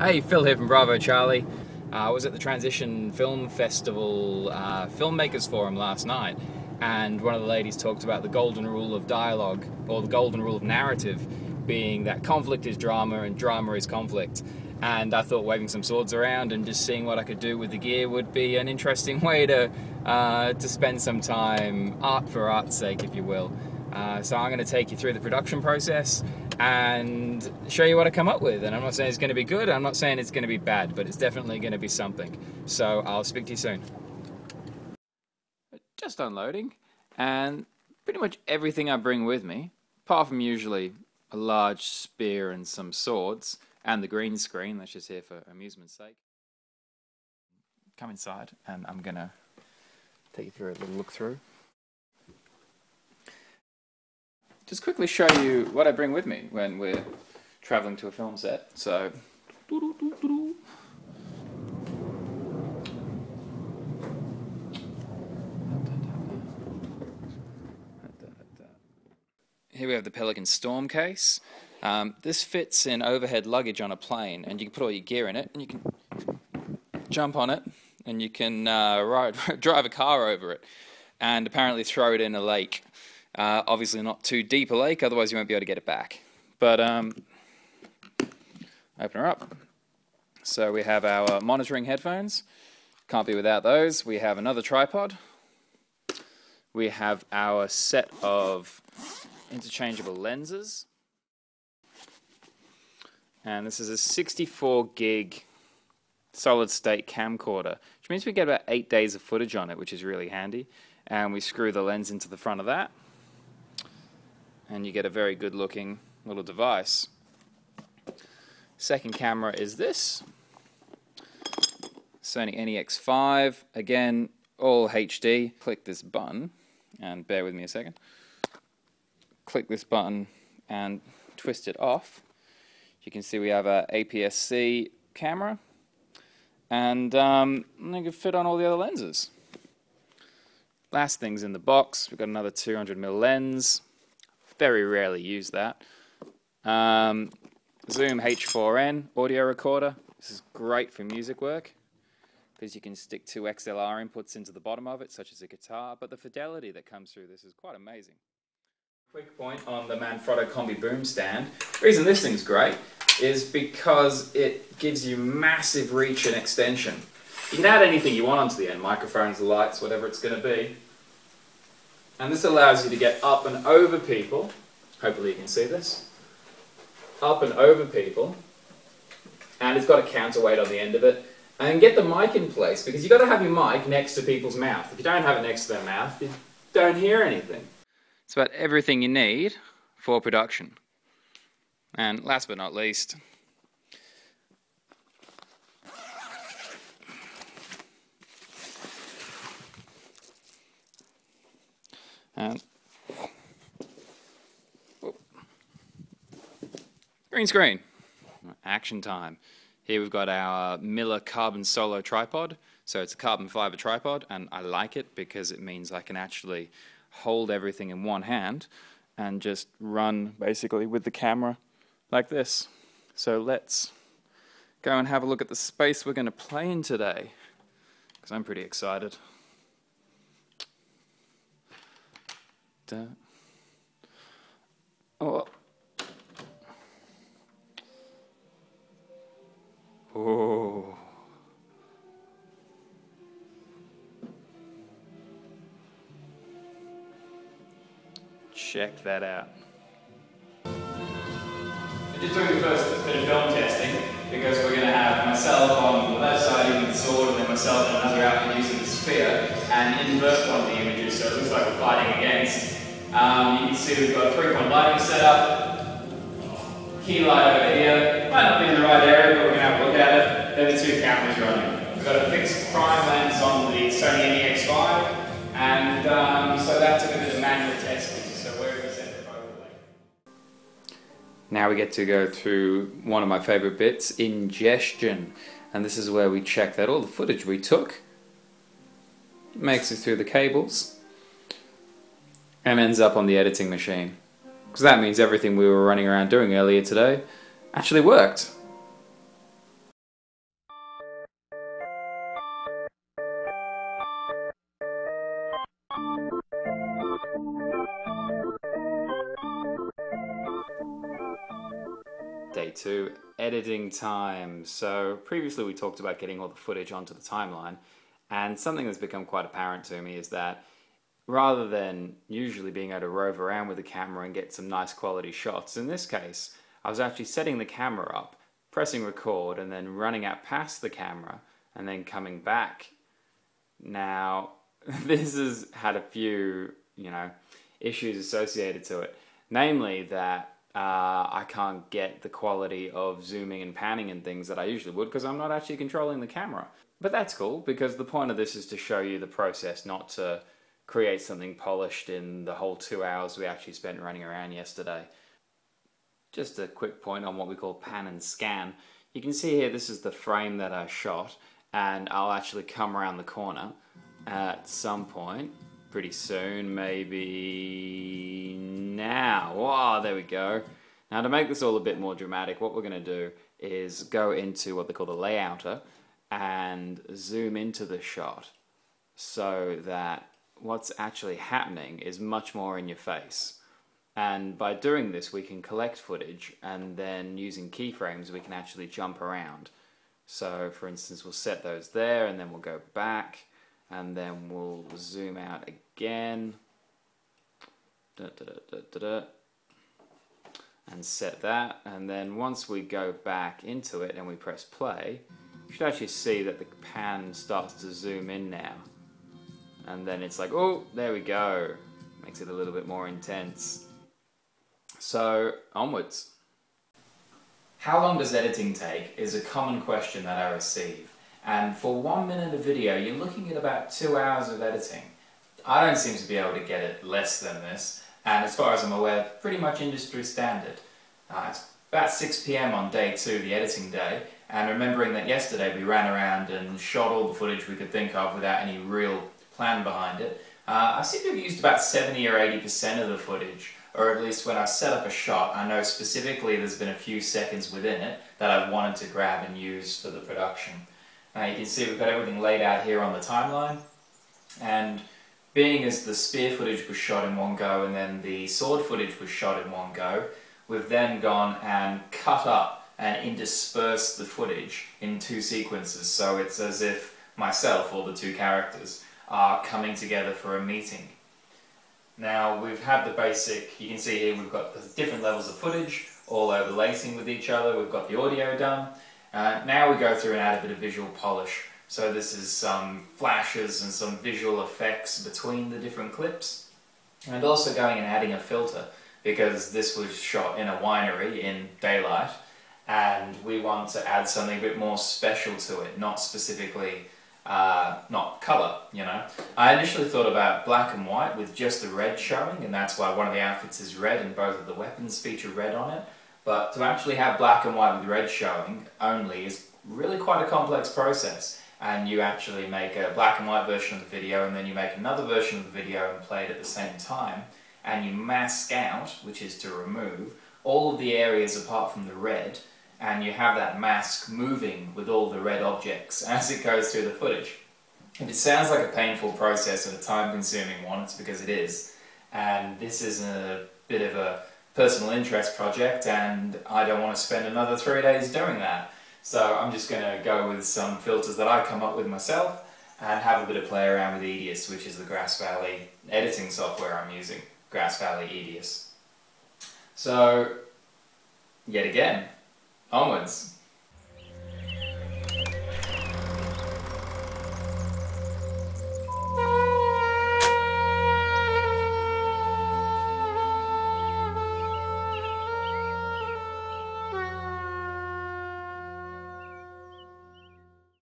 Hey, Phil here from Bravo Charlie. I was at the Transition Film Festival Filmmakers Forum last night, and one of the ladies talked about the golden rule of dialogue, or the golden rule of narrative, being that conflict is drama and drama is conflict. And I thought waving some swords around and just seeing what I could do with the gear would be an interesting way to spend some time, art for art's sake, if you will. So I'm going to take you through the production process and show you what I come up with. And I'm not saying it's going to be good, I'm not saying it's going to be bad, but it's definitely going to be something. So I'll speak to you soon. Just unloading, and pretty much everything I bring with me, apart from usually a large spear and some swords, and the green screen, that's just here for amusement's sake. Come inside, and I'm going to take you through a little look through. Just quickly show you what I bring with me when we're traveling to a film set. So, here we have the Pelican Storm case. This fits in overhead luggage on a plane, and you can put all your gear in it, and you can jump on it, and you can drive a car over it, and apparently throw it in a lake. Obviously not too deep a lake, otherwise you won't be able to get it back. But open her up. So we have our monitoring headphones. Can't be without those. We have another tripod. We have our set of interchangeable lenses. And this is a 64 gig solid state camcorder, which means we get about 8 days of footage on it, which is really handy. And we screw the lens into the front of that, and you get a very good looking little device. Second camera is this Sony NEX5, again all HD. Click this button, and bear with me a second. Click this button and twist it off. You can see we have a APS-C camera, and they can fit on all the other lenses. Last thing's in the box. We've got another 200mm lens. Very rarely use that. Zoom H4n audio recorder. This is great for music work because you can stick 2 XLR inputs into the bottom of it, such as a guitar, but the fidelity that comes through this is quite amazing. Quick point on the Manfrotto Combi Boom Stand. The reason this thing's great is because it gives you massive reach and extension. You can add anything you want onto the end, microphones, lights, whatever it's going to be. And this allows you to get up and over people. Hopefully you can see this. Up and over people. And it's got a counterweight on the end of it. And get the mic in place, because you've got to have your mic next to people's mouth. If you don't have it next to their mouth, you don't hear anything. It's about everything you need for production. And last but not least, and green screen, action time. Here we've got our Miller Carbon Solo tripod. So it's a carbon fiber tripod, and I like it because it means I can actually hold everything in one hand and just run basically with the camera like this. So let's go and have a look at the space we're going to play in today, because I'm pretty excited. Oh. Oh. Check that out. I'm just doing the first bit of film testing because we're going to have myself on the left side using the sword, and then myself and another outfit using the spear, and invert one of the images so it looks like we're fighting against. You can see we've got a 3-point lighting set up, key light over here. Might not be in the right area, but we're going to have a look at it. Then the 2 cameras running. We've got a fixed prime lens on the Sony NEX5, and so that took a bit of manual testing. Now we get to go through one of my favorite bits, ingestion. And this is where we check that all the footage we took makes it through the cables and ends up on the editing machine. Because that means everything we were running around doing earlier today actually worked. day 2, editing time. So previously we talked about getting all the footage onto the timeline, and something that's become quite apparent to me is that rather than usually being able to rove around with the camera and get some nice quality shots, in this case I was actually setting the camera up, pressing record, and then running out past the camera and then coming back. Now this has had a few, issues associated to it. Namely that I can't get the quality of zooming and panning and things that I usually would because I'm not actually controlling the camera. But that's cool because the point of this is to show you the process, not to create something polished in the whole 2 hours we actually spent running around yesterday. Just a quick point on what we call pan and scan. You can see here this is the frame that I shot, and I'll actually come around the corner at some point pretty soon, maybe now. Wow, there we go. Now to make this all a bit more dramatic, what we're going to do is go into what they call the layouter and zoom into the shot so that what's actually happening is much more in your face. And by doing this we can collect footage, and then using keyframes we can actually jump around. So for instance we'll set those there, and then we'll go back, and then we'll zoom out again, and set that, and then once we go back into it and we press play, you should actually see that the pan starts to zoom in now. And then it's like, oh, there we go. Makes it a little bit more intense. So, onwards. How long does editing take is a common question that I receive. And for 1 minute of video, you're looking at about 2 hours of editing. I don't seem to be able to get it less than this. And as far as I'm aware, pretty much industry standard. It's about 6 PM on day 2, the editing day. And remembering that yesterday we ran around and shot all the footage we could think of without any real plan behind it. I seem to have used about 70 or 80% of the footage, or at least when I've set up a shot, I know specifically there's been a few seconds within it that I've wanted to grab and use for the production. Now you can see we've got everything laid out here on the timeline, and being as the spear footage was shot in one go and then the sword footage was shot in one go, we've then gone and cut up and interspersed the footage in 2 sequences, so it's as if myself, or the 2 characters, are coming together for a meeting. Now we've had the basic, you can see here we've got the different levels of footage all overlacing with each other, we've got the audio done. Now we go through and add a bit of visual polish. So this is some flashes and some visual effects between the different clips. And also going and adding a filter, because this was shot in a winery in daylight, and we want to add something a bit more special to it, not specifically not colour, I initially thought about black and white with just the red showing, and that's why one of the outfits is red and both of the weapons feature red on it. But to actually have black and white with red showing only is really quite a complex process. And you actually make a black and white version of the video, and then you make another version of the video and play it at the same time, and you mask out, which is to remove, all of the areas apart from the red, and you have that mask moving with all the red objects as it goes through the footage. If it sounds like a painful process and a time-consuming one, it's because it is. And this is a bit of a personal interest project, and I don't want to spend another 3 days doing that. So I'm just going to go with some filters that I come up with myself and have a bit of play around with EDIUS, which is the Grass Valley editing software I'm using. Grass Valley EDIUS. So, yet again, onwards.